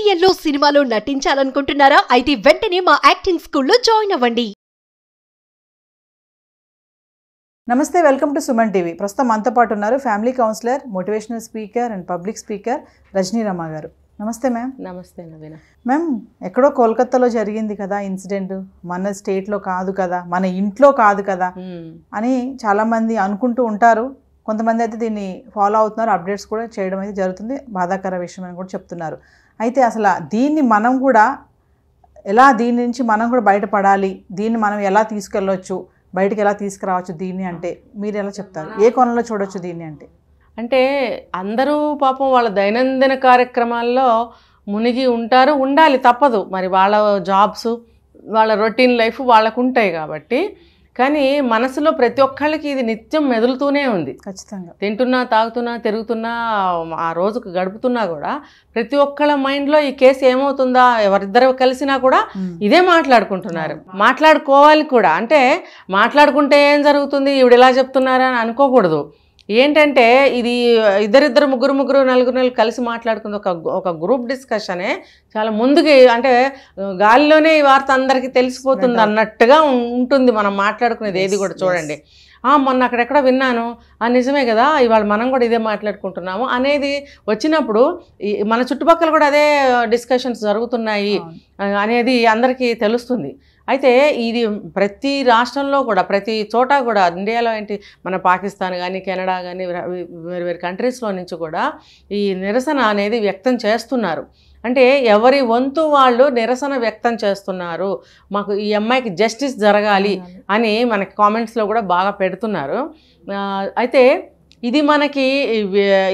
సీరియల్లో సినిమాలో నటించాలనుకుంటున్నారా? అయితే వెంటనే మా యాక్టింగ్ స్కూల్లో జాయిన్ అవ్వండి. నమస్తే, వెల్కమ్ టు సుమన్ టీవీ. ప్రస్తుతం మనతో పాటు ఉన్నారు family counsellor, motivational speaker and public speaker Rajani Rama garu. నమస్తే మ్యామ్. నమస్తే నవీన. మ్యామ్, ఎక్కడో కోల్కతాలో జరిగింది కదా ఇన్సిడెంట్, మన స్టేట్లో కాదు కదా, మన ఇంట్లో కాదు కదా అని చాలామంది అనుకుంటూ ఉంటారు. కొంతమంది అయితే దీన్ని ఫాలో అవుతున్నారు, అప్డేట్స్ కూడా చేయడం అయితే జరుగుతుంది. బాధాకర విషయం అని కూడా చెప్తున్నారు. అయితే అసలు దీన్ని మనం కూడా దీని నుంచి మనం కూడా బయటపడాలి, దీన్ని మనం ఎలా తీసుకెళ్ళవచ్చు, బయటకు ఎలా తీసుకురావచ్చు దీన్ని అంటే మీరు ఎలా చెప్తారు? ఏ కోణంలో చూడొచ్చు దీన్ని అంటే అందరూ పాపం వాళ్ళ దైనందిన కార్యక్రమాల్లో మునిగి ఉంటారు, ఉండాలి, తప్పదు. మరి వాళ్ళ జాబ్స్, వాళ్ళ రొటీన్ లైఫ్ వాళ్ళకు ఉంటాయి కాబట్టి. కానీ మనసులో ప్రతి ఒక్కళ్ళకి ఇది నిత్యం మెదులుతూనే ఉంది. ఖచ్చితంగా తింటున్నా, తాగుతున్నా, తిరుగుతున్నా, ఆ రోజుకు గడుపుతున్నా కూడా ప్రతి ఒక్కళ్ళ మైండ్లో ఈ కేసు ఏమవుతుందా, ఎవరిద్దరు కలిసినా కూడా ఇదే మాట్లాడుకుంటున్నారు. మాట్లాడుకోవాలి కూడా. అంటే మాట్లాడుకుంటే ఏం జరుగుతుంది, ఈవిడ ఇలా చెప్తున్నారా అని అనుకోకూడదు. ఏంటంటే ఇది ఇద్దరిద్దరు ముగ్గురు నలుగురు కలిసి మాట్లాడుకుంది ఒక గ్రూప్ డిస్కషనే చాలా ముందుకి, అంటే గాలిలోనే ఈ వార్త అందరికీ తెలిసిపోతుంది అన్నట్టుగా ఉంటుంది మనం మాట్లాడుకునేది ఏది కూడా. చూడండి, మొన్న అక్కడెక్కడ విన్నాను, నిజమే కదా, ఇవాళ మనం కూడా ఇదే మాట్లాడుకుంటున్నాము అనేది వచ్చినప్పుడు మన చుట్టుపక్కల కూడా అదే డిస్కషన్స్ జరుగుతున్నాయి అనేది అందరికీ తెలుస్తుంది. అయితే ఇది ప్రతి రాష్ట్రంలో కూడా, ప్రతి చోట కూడా, ఇండియాలో ఏంటి, మన పాకిస్తాన్ కానీ, కెనడా కానీ, వేరు కంట్రీస్లో నుంచి కూడా ఈ నిరసన అనేది వ్యక్తం చేస్తున్నారు. అంటే ఎవరి వంతు వాళ్ళు నిరసన వ్యక్తం చేస్తున్నారు. మాకు ఈ అమ్మాయికి జస్టిస్ జరగాలి అని మనకి కామెంట్స్లో కూడా బాగా పెడుతున్నారు. అయితే ఇది మనకి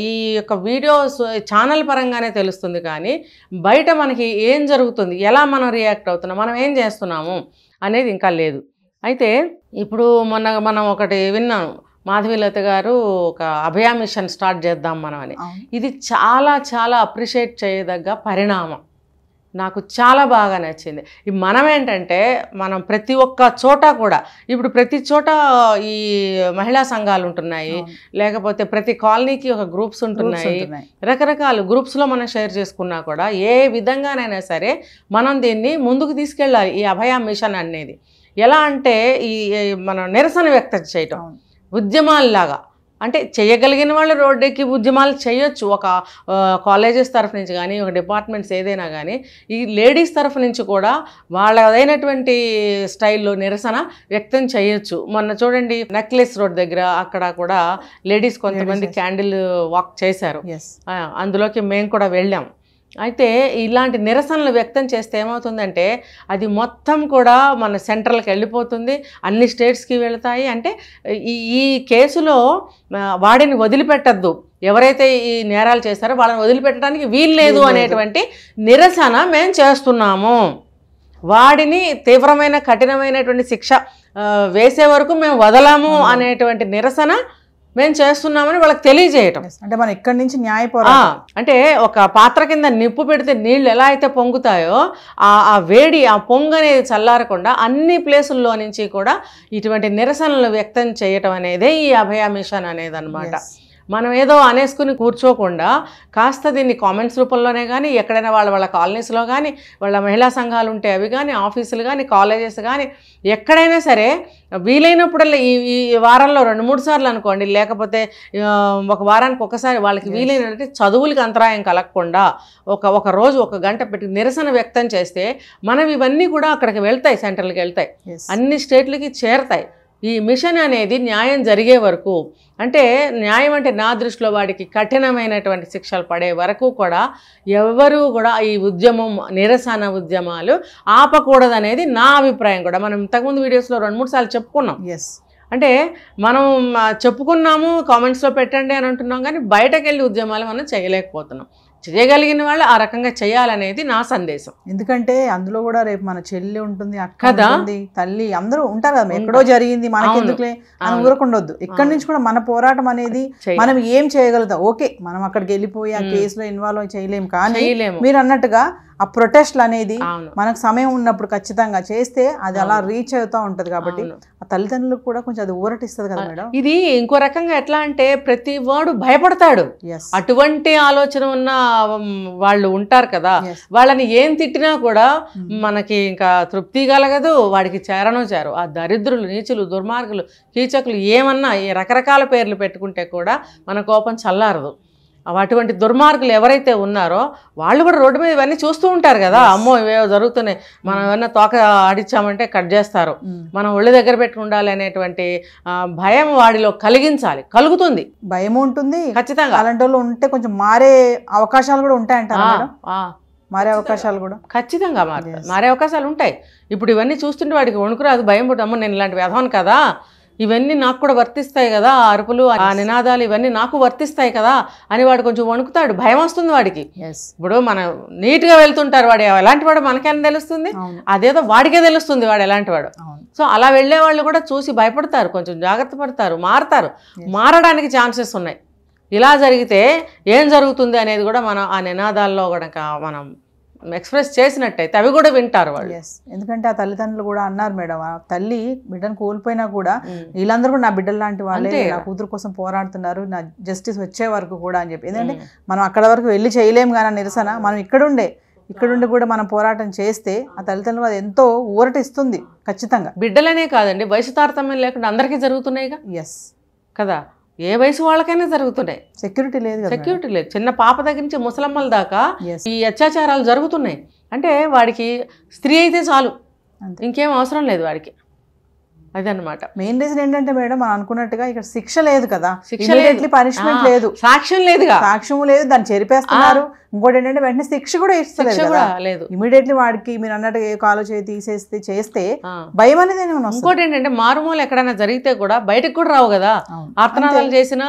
ఈ యొక్క వీడియోస్ ఛానల్ పరంగానే తెలుస్తుంది, కానీ బయట మనకి ఏం జరుగుతుంది, ఎలా మనం రియాక్ట్ అవుతున్నాం, మనం ఏం చేస్తున్నాము అనేది ఇంకా లేదు. అయితే ఇప్పుడు మనం ఒకటి విన్నాము, మాధవీలత గారు ఒక అభయ మిషన్ స్టార్ట్ చేద్దాం మనం అని. ఇది చాలా చాలా అప్రిషియేట్ చేయదగ్గ పరిణామం. నాకు చాలా బాగా నచ్చింది. మనం ఏంటంటే మనం ప్రతి ఒక్క చోట కూడా, ఇప్పుడు ప్రతి చోట ఈ మహిళా సంఘాలు ఉంటున్నాయి, లేకపోతే ప్రతి కాలనీకి ఒక గ్రూప్స్ ఉంటున్నాయి, రకరకాల గ్రూప్స్లో మనం షేర్ చేసుకున్నా కూడా ఏ విధంగానైనా సరే మనం దీన్ని ముందుకు తీసుకెళ్ళాలి. ఈ అభయ మిషన్ అనేది ఎలా అంటే ఈ మనం నిరసన వ్యక్తం చేయటం, ఉద్యమాల్లాగా. అంటే చేయగలిగిన వాళ్ళు రోడ్డెక్కి ఉద్యమాలు చేయొచ్చు, ఒక కాలేజెస్ తరఫు నుంచి కానీ, ఒక డిపార్ట్మెంట్స్ ఏదైనా కానీ. ఈ లేడీస్ తరఫు నుంచి కూడా వాళ్ళదైనటువంటి స్టైల్లో నిరసన వ్యక్తం చేయొచ్చు. మొన్న చూడండి, నెక్లెస్ రోడ్ దగ్గర అక్కడ కూడా లేడీస్ కొంతమంది క్యాండిల్ వాక్ చేశారు, అందులోకి మేము కూడా వెళ్ళాం. అయితే ఇలాంటి నిరసనలు వ్యక్తం చేస్తే ఏమవుతుందంటే అది మొత్తం కూడా మన సెంట్రల్కి వెళ్ళిపోతుంది, అన్ని స్టేట్స్కి వెళతాయి. అంటే ఈ కేసులో వాడిని వదిలిపెట్టద్దు, ఎవరైతే ఈ నేరాలు చేస్తారో వాళ్ళని వదిలిపెట్టడానికి వీలు లేదు అనేటువంటి నిరసన మేము చేస్తున్నాము. వాడిని తీవ్రమైన కఠినమైనటువంటి శిక్ష వేసే వరకు మేము వదలము అనేటువంటి నిరసన మేము చేస్తున్నామని వాళ్ళకి తెలియజేయటం. అంటే మనం ఇక్కడి నుంచి న్యాయ పోరాటం, అంటే ఒక పాత్ర కింద నిప్పు పెడితే నీళ్ళు ఎలా అయితే పొంగుతాయో ఆ వేడి, ఆ పొంగు అనేది చల్లారకుండా అన్ని ప్లేసుల్లో నుంచి కూడా ఇటువంటి నిరసనలు వ్యక్తం చేయటం అనేదే ఈ అభయ మిషన్ అనేది అనమాట. మనం ఏదో అనేసుకుని కూర్చోకుండా కాస్త దీన్ని కామెంట్స్ రూపంలోనే కానీ, ఎక్కడైనా వాళ్ళ కాలనీస్లో కానీ, వాళ్ళ మహిళా సంఘాలు ఉంటే అవి కానీ, ఆఫీసులు కానీ, కాలేజెస్ కానీ, ఎక్కడైనా సరే వీలైనప్పుడల్లా ఈ వారంలో 2-3 సార్లు అనుకోండి, లేకపోతే ఒక వారానికి ఒకసారి వాళ్ళకి వీలైనట్టు చదువులకి అంతరాయం కలగకుండా ఒక రోజు 1 గంట పెట్టి నిరసన వ్యక్తం చేస్తే మనం ఇవన్నీ కూడా అక్కడికి వెళ్తాయి, సెంట్రల్కి వెళ్తాయి, అన్ని స్టేట్లకి చేరతాయి. ఈ మిషన్ అనేది న్యాయం జరిగే వరకు, అంటే న్యాయం అంటే నా దృష్టిలో వాడికి కఠినమైనటువంటి శిక్షలు పడే వరకు కూడా ఎవరు కూడా ఈ ఉద్యమం, నిరసన ఉద్యమాలు ఆపకూడదనేది నా అభిప్రాయం కూడా. మనం ఇంతకుముందు వీడియోస్లో 2-3 సార్లు చెప్పుకున్నాం. అంటే మనం చెప్పుకున్నాము, కామెంట్స్లో పెట్టండి అని అంటున్నాం, కానీ బయటకు వెళ్ళి ఉద్యమాలు మనం చేయలేకపోతున్నాం. చేయగలిగిన వాళ్ళు ఆ రకంగా చేయాలనేది నా సందేశం. ఎందుకంటే అందులో కూడా రేపు మన చెల్లి ఉంటుంది, అక్క ఉంటుంది, తల్లి అందరూ ఉంటారు కదా. ఎక్కడో జరిగింది మనకి ఎందుకులే అని ఊరకుండొద్దు. ఇక్కడి నుంచి కూడా మన పోరాటం అనేది మనం ఏం చేయగలుగుతాం. ఓకే, మనం అక్కడికి వెళ్ళిపోయి ఆ కేసులో ఇన్వాల్వ్ చేయలేము, కానీ మీరు అన్నట్టుగా ఆ ప్రొటెస్ట్లు అనేది అవును. మనకు సమయం ఉన్నప్పుడు ఖచ్చితంగా చేస్తే అది అలా రీచ్ అవుతూ ఉంటది కాబట్టి ఆ తల్లిదండ్రులకు కూడా కొంచెం అది ఊరటిస్తుంది కదా మేడం. ఇది ఇంకో రకంగా ఎట్లా అంటే ప్రతి వాడు భయపడతాడు. ఎస్ అటువంటి ఆలోచన ఉన్న వాళ్ళు ఉంటారు కదా, Yes. వాళ్ళని ఏం తిట్టినా కూడా మనకి ఇంకా తృప్తి కలగదు, వాడికి చేరను చేరు. ఆ దరిద్రులు, నీచులు, దుర్మార్గులు, కీచకులు ఏమన్నా ఈ రకరకాల పేర్లు పెట్టుకుంటే కూడా మన కోపం చల్లారదు. అటువంటి దుర్మార్గులు ఎవరైతే ఉన్నారో వాళ్ళు కూడా రోడ్డు మీద ఇవన్నీ చూస్తూ ఉంటారు కదా, అమ్మో ఇవేవో జరుగుతున్నాయి, మనం ఏమన్నా తోక ఆడిచ్చామంటే కట్ చేస్తారు, మనం ఒళ్ళు దగ్గర పెట్టి ఉండాలి అనేటువంటి భయం వాడిలో కలిగించాలి. కలుగుతుంది, భయం ఉంటుంది ఖచ్చితంగా. అలాంటి వాళ్ళు ఉంటే కొంచెం మారే అవకాశాలు కూడా ఉంటాయంటారా మేడం? మారే అవకాశాలు కూడా ఖచ్చితంగా మారే అవకాశాలు ఉంటాయి. ఇప్పుడు ఇవన్నీ చూస్తుంటే వాడికి వణుకురాదు, భయం పుట్టి అమ్మ నేను ఇలాంటి వ్యధవను కదా, ఇవన్నీ నాకు కూడా వర్తిస్తాయి కదా, ఆ అరుపులు ఆ నినాదాలు ఇవన్నీ నాకు వర్తిస్తాయి కదా అని వాడు కొంచెం వణుకుతాడు, భయం వస్తుంది వాడికి. ఇప్పుడు మనం నీట్గా వెళ్తుంటారు, వాడు ఎలాంటి వాడు మనకేం తెలుస్తుంది, అదేదో వాడికే తెలుస్తుంది వాడు ఎలాంటి వాడు. సో అలా వెళ్ళే వాళ్ళు కూడా చూసి భయపడతారు, కొంచెం జాగ్రత్త పడతారు, మారతారు. మారడానికి ఛాన్సెస్ ఉన్నాయి. ఇలా జరిగితే ఏం జరుగుతుంది అనేది కూడా మనం ఆ నినాదాల్లో కనుక మనం ఎక్స్ప్రెస్ చేసినట్టయితే అవి కూడా వింటారు వాళ్ళు. ఎందుకంటే ఆ తల్లిదండ్రులు కూడా అన్నారు మేడం, ఆ తల్లి బిడ్డను కోల్పోయినా కూడా వీళ్ళందరూ కూడా నా బిడ్డలు లాంటి వాళ్ళే, నా కూతురు కోసం పోరాడుతున్నారు, నా జస్టిస్ వచ్చే వరకు కూడా అని చెప్పి. ఎందుకంటే మనం అక్కడ వరకు వెళ్ళి చేయలేము కానీ నిరసన, మనం ఇక్కడుండి కూడా మనం పోరాటం చేస్తే ఆ తల్లిదండ్రులు అది ఎంతో ఊరటిస్తుంది ఖచ్చితంగా. బిడ్డలనే కాదండి, వయసు తారతమ్యం లేకుండా అందరికీ జరుగుతున్నాయిగా. ఎస్ కదా, ఏ వయసు వాళ్ళకైనా జరుగుతున్నాయి. సెక్యూరిటీ లేదు. చిన్న పాప దగ్గర నుంచి ముసలమ్మల దాకా ఈ అత్యాచారాలు జరుగుతున్నాయి. అంటే వాడికి స్త్రీ అయితే చాలు, ఇంకేం అవసరం లేదు వాడికి. అదనమాట మెయిన్ రీజన్ ఏంటంటే మేడం మనం అనుకున్నట్టుగా ఇక్కడ శిక్ష లేదు కదా, పనిష్మెంట్ లేదు, సాక్ష్యం లేదుగా, సాక్ష్యం లేదు, దాన్ని చెరిపేస్తున్నారు. ఇంకోటి ఏంటంటే వెంటనే శిక్ష కూడా ఇస్తలేదు కదా, ఇమీడియట్లీ వాడికి మీరు అన్నట్టు ఏ కాలో తీసేస్తే చేస్తే భయం అనేది. ఇంకోటి ఏంటంటే మారుమూల ఎక్కడైనా జరిగితే కూడా బయటకు కూడా రావు కదా, ఆర్తనాదాలు చేసినా,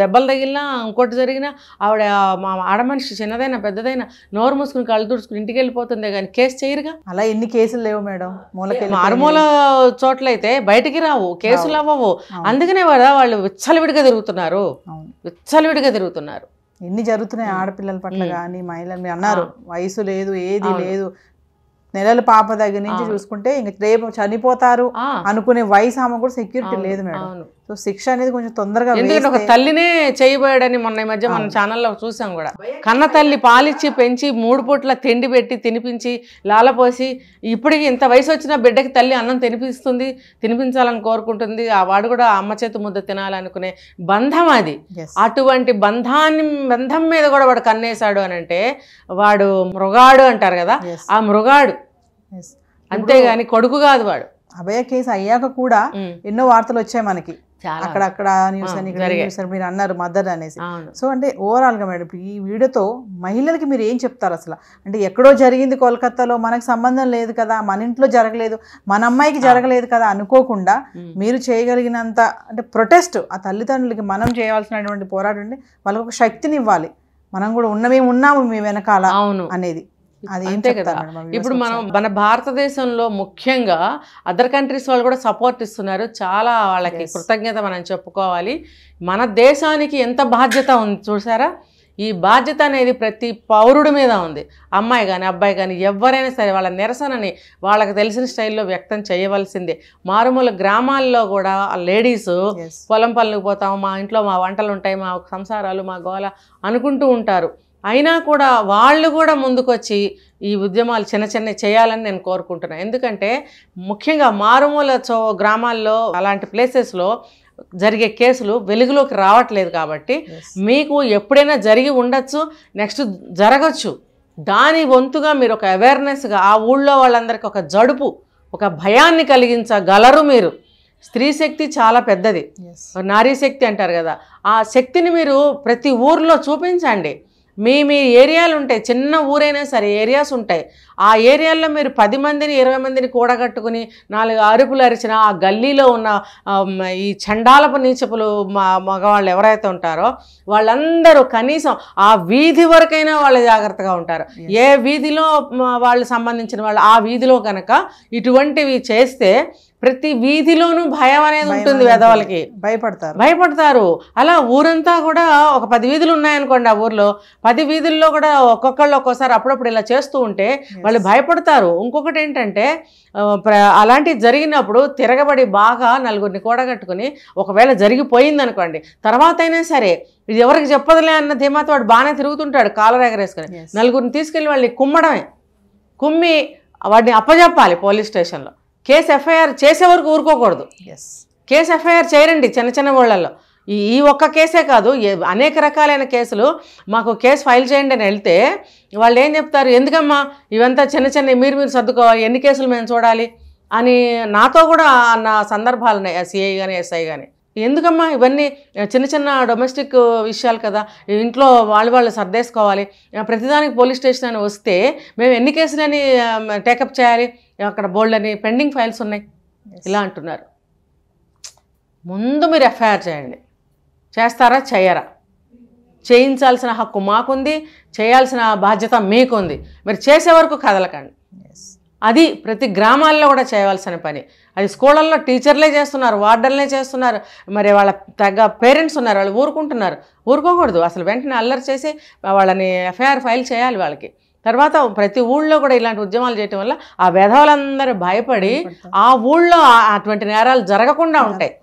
దెబ్బలు తగిలినా, ఇంకోటి జరిగినా ఆవిడ మా ఆడమనిషి చిన్నదైనా పెద్దదైనా నోరు మూసుకుని కళ్ళు తుడుచుకుని ఇంటికి వెళ్ళిపోతుందే కానీ కేసు చేయరుగా. అలా ఎన్ని కేసులు లేవు మేడం, మారుమూల చోట్లయితే బయటికి రావు, కేసులు అవ్వవు. అందుకనే వాళ్ళు విచ్చలవిడిగా తిరుగుతున్నారు. ఎన్ని జరుగుతున్నాయి ఆడపిల్లల పట్ల కానీ మహిళలు. మీరు అన్నారు వయసు లేదు, ఏది లేదు, నెలల పాప దగ్గర నుంచి చూసుకుంటే ఇంక రేపు చనిపోతారు అనుకునే వయసు ఆమె కూడా సెక్యూరిటీ లేదు మేడం. సో శిక్ష అనేది కొంచెం తొందరగా, ఒక తల్లినే చేయబోయాడని మొన్న ఈ మధ్య మన ఛానల్లో చూసాం కూడా. కన్న తల్లి పాలిచ్చి పెంచి 3 పూట్ల తిండి పెట్టి తినిపించి లాలపోసి ఇప్పటికి ఇంత వయసు వచ్చిన బిడ్డకి తల్లి అన్నం తినిపించాలని కోరుకుంటుంది. ఆ వాడు కూడా అమ్మ చేతి ముద్ద తినాలనుకునే బంధం అది. అటువంటి బంధం మీద కూడా వాడు కన్నేశాడు అని అంటే వాడు మృగాడు అంటారు కదా, ఆ మృగాడు, అంతేగాని కొడుకు కాదు వాడు. అభయ కేసు అయ్యాక కూడా ఎన్నో వార్తలు వచ్చాయి మనకి, అక్కడ న్యూస్ అని మీరు అన్నారు మదర్ అనేసి. సో అంటే ఓవరాల్ గా మేడం ఈ వీడియోతో మహిళలకి మీరు ఏం చెప్తారు అసలు? అంటే ఎక్కడో జరిగింది కోల్కతాలో, మనకు సంబంధం లేదు కదా, మన ఇంట్లో జరగలేదు, మన అమ్మాయికి జరగలేదు కదా అనుకోకుండా మీరు చేయగలిగినంత అంటే ప్రొటెస్ట్, ఆ తల్లిదండ్రులకి మనం చేయవలసినటువంటి పోరాటం అంటే వాళ్ళకి ఒక శక్తిని ఇవ్వాలి, మనం కూడా ఉన్నాము మీ వెనకాల అనేది. అంతే కదా. ఇప్పుడు మన భారతదేశంలో ముఖ్యంగా అదర్ కంట్రీస్ వాళ్ళు కూడా సపోర్ట్ ఇస్తున్నారు, చాలా వాళ్ళకి కృతజ్ఞత మనం చెప్పుకోవాలి. మన దేశానికి ఎంత బాధ్యత ఉంది చూసారా, ఈ బాధ్యత అనేది ప్రతి పౌరుడి మీద ఉంది. అమ్మాయి కానీ అబ్బాయి కానీ ఎవరైనా సరే వాళ్ళ నిరసనని వాళ్ళకి తెలిసిన స్టైల్లో వ్యక్తం చేయవలసిందే. మారుమూల గ్రామాల్లో కూడా లేడీస్ పొలం పనులకు పోతాము, మా ఇంట్లో మా వంటలు ఉంటాయి, మా సంసారాలు, మా గోల అనుకుంటూ ఉంటారు. అయినా కూడా వాళ్ళు కూడా ముందుకొచ్చి ఈ ఉద్యమాలు చిన్న చేయాలని నేను కోరుకుంటున్నాను. ఎందుకంటే ముఖ్యంగా మారుమూల గ్రామాల్లో అలాంటి ప్లేసెస్లో జరిగే కేసులు వెలుగులోకి రావట్లేదు కాబట్టి మీకు ఎప్పుడైనా జరిగి ఉండొచ్చు, నెక్స్ట్ జరగచ్చు. దాని వంతుగా మీరు ఒక అవేర్నెస్గా ఆ ఊళ్ళో వాళ్ళందరికీ ఒక జడుపు, ఒక భయాన్ని కలిగించగలరు మీరు. స్త్రీ శక్తి చాలా పెద్దది, నారీ శక్తి అంటారు కదా, ఆ శక్తిని మీరు ప్రతి ఊర్లో చూపించండి. మీ ఏరియాలు ఉంటాయి, చిన్న ఊరైనా సరే ఏరియాస్ ఉంటాయి, ఆ ఏరియాల్లో మీరు 10 మందిని 20 మందిని కూడగట్టుకుని 4 అరుపులు అరిచిన ఆ గల్లీలో ఉన్న ఈ చండాలపు నీచపులు మగవాళ్ళు ఎవరైతే ఉంటారో వాళ్ళందరూ కనీసం ఆ వీధి వరకైనా వాళ్ళు జాగ్రత్తగా ఉంటారు. ఏ వీధిలో వాళ్ళు సంబంధించిన వాళ్ళు ఆ వీధిలో కనుక ఇటువంటివి చేస్తే ప్రతి వీధిలోనూ భయం అనేది ఉంటుంది వెధవలకి, భయపడతారు. అలా ఊరంతా కూడా ఒక 10 వీధులు ఉన్నాయనుకోండి, ఆ ఊర్లో 10 వీధుల్లో కూడా ఒక్కొక్కళ్ళు ఒక్కోసారి అప్పుడప్పుడు ఇలా చేస్తూ ఉంటే వాళ్ళు భయపడతారు. ఇంకొకటి ఏంటంటే అలాంటివి జరిగినప్పుడు తిరగబడి బాగా నలుగురిని కూడగట్టుకుని ఒకవేళ జరిగిపోయింది అనుకోండి, తర్వాత అయినా సరే ఇది ఎవరికి చెప్పదులే అన్న ధీమాతో వాడు బాగానే తిరుగుతుంటాడు కాలర్ ఎగరేసుకొని. నలుగురిని తీసుకెళ్ళి వాళ్ళని కుమ్మి వాడిని అప్పజెప్పాలి పోలీస్ స్టేషన్లో. కేసు ఎఫ్ఐఆర్ చేసే వరకు ఊరుకోకూడదు. కేసు ఎఫ్ఐఆర్ చేయరండి చిన్న ఊళ్ళల్లో. ఈ ఒక్క కేసే కాదు, అనేక రకాలైన కేసులు. మాకు కేసు ఫైల్ చేయండి అని వెళ్తే వాళ్ళు ఏం చెప్తారు, ఎందుకమ్మా ఇవంతా చిన్న మీరు సర్దుకోవాలి, ఎన్ని కేసులు మేము చూడాలి అని నాతో కూడా అన్న సందర్భాలు ఉన్నాయి, సిఐ కానీ ఎస్ఐ కానీ. ఎందుకమ్మా ఇవన్నీ చిన్న డొమెస్టిక్ విషయాలు కదా, ఇంట్లో వాళ్ళు సర్దేసుకోవాలి, ప్రతిదానికి పోలీస్ స్టేషన్ అని వస్తే మేము ఎన్ని కేసులని టేకప్ చేయాలి, అక్కడ బోల్డ్ అని పెండింగ్ ఫైల్స్ ఉన్నాయి ఇలా అంటున్నారు. ముందు మీరు ఎఫ్ఐఆర్ చేయండి. చేస్తారా చేయరా? చేయించాల్సిన హక్కు మాకుంది, చేయాల్సిన బాధ్యత మీకుంది. మీరు చేసే వరకు కదలకండి. అది ప్రతి గ్రామాల్లో కూడా చేయవలసిన పని. అది స్కూళ్ళల్లో టీచర్లే చేస్తున్నారు, వార్డర్లే చేస్తున్నారు, మరి వాళ్ళ తగ్గ పేరెంట్స్ ఉన్నారు, వాళ్ళు ఊరుకోకూడదు. అసలు వెంటనే అల్లరి చేసి వాళ్ళని ఎఫ్ఐఆర్ ఫైల్ చేయాలి వాళ్ళకి. తర్వాత ప్రతి ఊళ్ళో కూడా ఇలాంటి ఉద్యమాలు చేయటం వల్ల ఆ వెధవలందరూ భయపడి ఆ ఊళ్ళో అటువంటి నేరాలు జరగకుండా ఉంటాయి.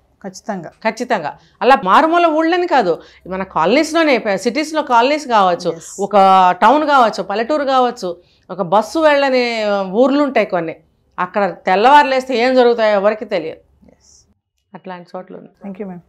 ఖచ్చితంగా. అలా మారుమూల ఊళ్ళని కాదు, మన కాలనీస్లోనే, సిటీస్లో కాలనీస్ కావచ్చు, ఒక టౌన్ కావచ్చు, పల్లెటూరు కావచ్చు, ఒక బస్సు వెళ్ళని ఊర్లు ఉంటాయి కొన్ని, అక్కడ తెల్లవారులేస్తే ఏం జరుగుతాయో ఎవరికి తెలియదు. అట్లాంటి చోట్ల. Thank you ma'am.